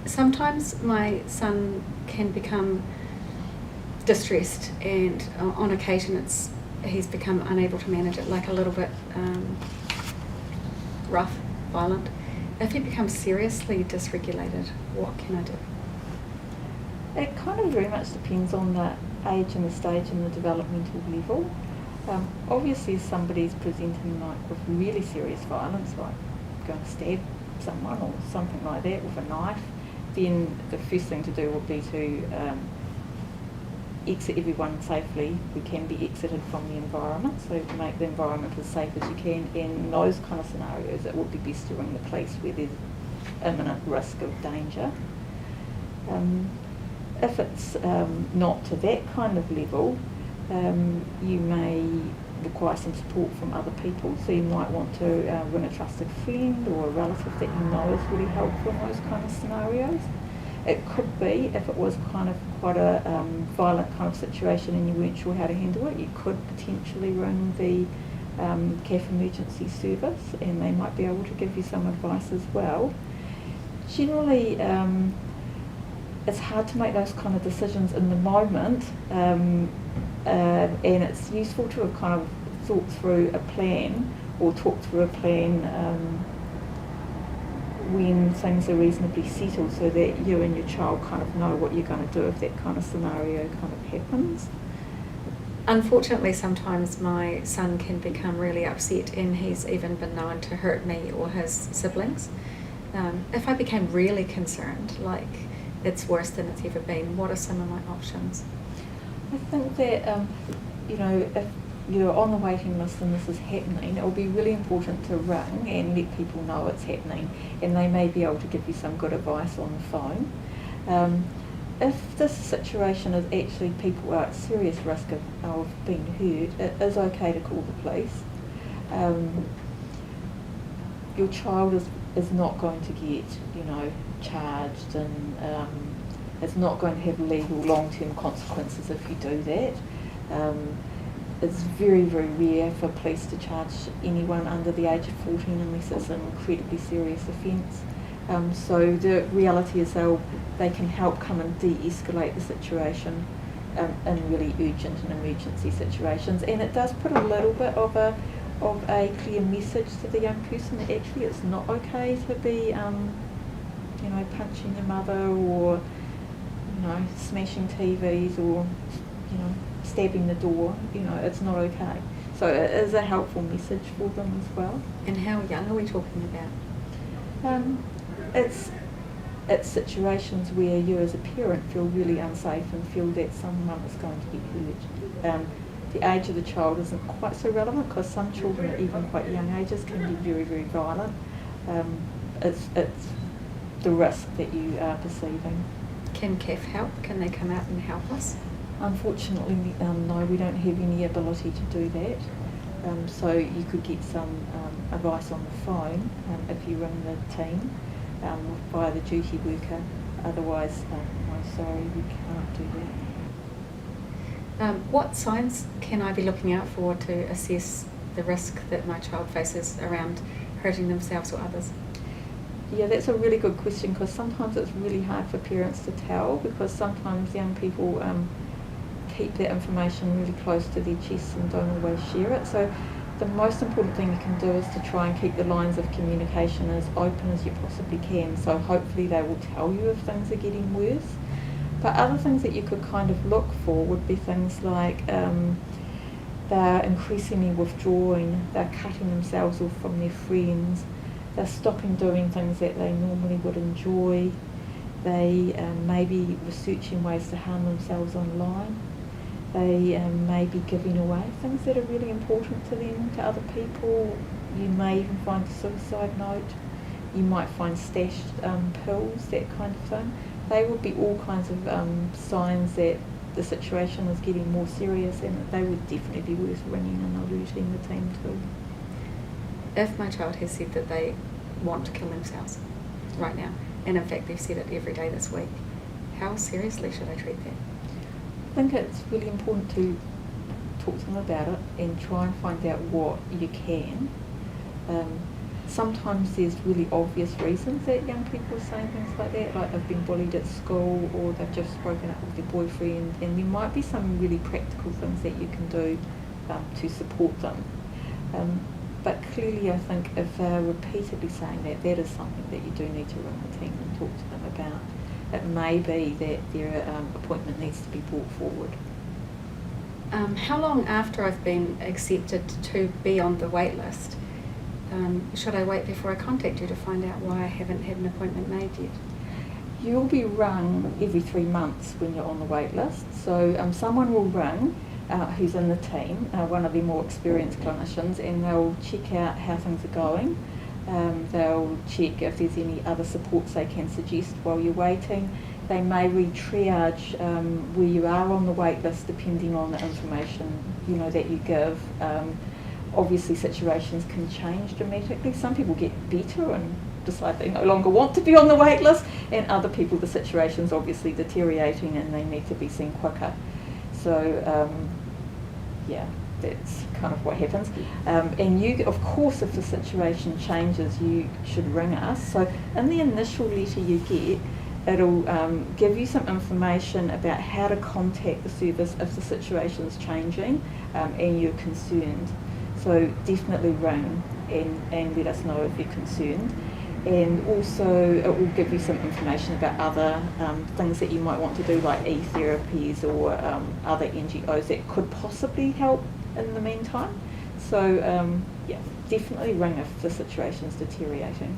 Sometimes my son can become distressed, and on occasion he's become unable to manage it, like a little bit rough, violent. If he becomes seriously dysregulated, what can I do? It kind of very much depends on the age and the stage and the developmental level. Obviously, if somebody's presenting with really serious violence, like going to stab someone or something like that with a knife, then the first thing to do would be to exit everyone safely who can be exited from the environment, so to make the environment as safe as you can. In those kind of scenarios, it would be best to ring the police where there's imminent risk of danger. If it's not to that kind of level, you may require some support from other people, so you might want to ring a trusted friend or a relative that you know is really helpful in those kind of scenarios. It could be, if it was kind of quite a violent kind of situation and you weren't sure how to handle it, you could potentially ring the CAF emergency service, and they might be able to give you some advice as well. Generally, it's hard to make those kind of decisions in the moment, and it's useful to have kind of thought through a plan or talked through a plan when things are reasonably settled, so that you and your child kind of know what you're going to do if that kind of scenario kind of happens. Unfortunately, sometimes my son can become really upset, and he's even been known to hurt me or his siblings. If I became really concerned, like it's worse than it's ever been, what are some of my options? I think that, if you're on the waiting list and this is happening, it will be really important to ring and let people know it's happening, and they may be able to give you some good advice on the phone. If this situation is actually people are at serious risk of being hurt, it is okay to call the police. Your child is not going to get, charged, and it's not going to have legal long-term consequences if you do that. It's very, very rare for police to charge anyone under the age of 14 unless it's an incredibly serious offence. So the reality is they can help come and de-escalate the situation in really urgent and emergency situations, and it does put a little bit of a clear message to the young person that actually it's not okay to be punching your mother or smashing TVs or stabbing the door. It's not okay. So it is a helpful message for them as well. And how young are we talking about? It's situations where you as a parent feel really unsafe and feel that someone is going to get hurt. The age of the child isn't quite so relevant, because some children at even quite young ages can be very, very violent. It's the risk that you are perceiving. Can CAF help? Can they come out and help us? Unfortunately, no, we don't have any ability to do that. So you could get some advice on the phone if you ring the team via the duty worker. Otherwise, I'm sorry, we can't do that. What signs can I be looking out for to assess the risk that my child faces around hurting themselves or others? Yeah, that's a really good question, because sometimes it's really hard for parents to tell, because sometimes young people keep that information really close to their chests and don't always share it. So the most important thing you can do is to try and keep the lines of communication as open as you possibly can. So hopefully they will tell you if things are getting worse. But other things that you could kind of look for would be things like they're increasingly withdrawing, they're cutting themselves off from their friends, they're stopping doing things that they normally would enjoy, they may be researching ways to harm themselves online, they may be giving away things that are really important to them to other people. You may even find a suicide note, you might find stashed pills, that kind of thing. They would be all kinds of signs that the situation is getting more serious, and that they would definitely be worth ringing and alerting the team to. If my child has said that they want to kill themselves right now, and in fact they've said it every day this week, how seriously should I treat that? I think it's really important to talk to them about it and try and find out what you can. sometimes there's really obvious reasons that young people are saying things like that, like they've been bullied at school or they've just broken up with their boyfriend, and there might be some really practical things that you can do to support them. But clearly I think if they're repeatedly saying that, that is something that you do need to ring the team and talk to them about. It may be that their appointment needs to be brought forward. How long after I've been accepted to be on the wait list should I wait before I contact you to find out why I haven't had an appointment made yet? You'll be rung every 3 months when you're on the wait list. So someone will ring who's in the team, one of the more experienced clinicians, and they'll check out how things are going. They'll check if there's any other supports they can suggest while you're waiting. They may re-triage where you are on the wait list depending on the information that you give. Obviously situations can change dramatically. Some people get better and decide they no longer want to be on the wait list, and other people the situation's obviously deteriorating and they need to be seen quicker. So yeah, that's kind of what happens. And you, of course, if the situation changes, you should ring us. So in the initial letter you get, it'll give you some information about how to contact the service if the situation's changing and you're concerned. So definitely ring and let us know if you're concerned. And also it will give you some information about other things that you might want to do, like e-therapies or other NGOs that could possibly help in the meantime. So yeah, definitely ring if the situation's deteriorating.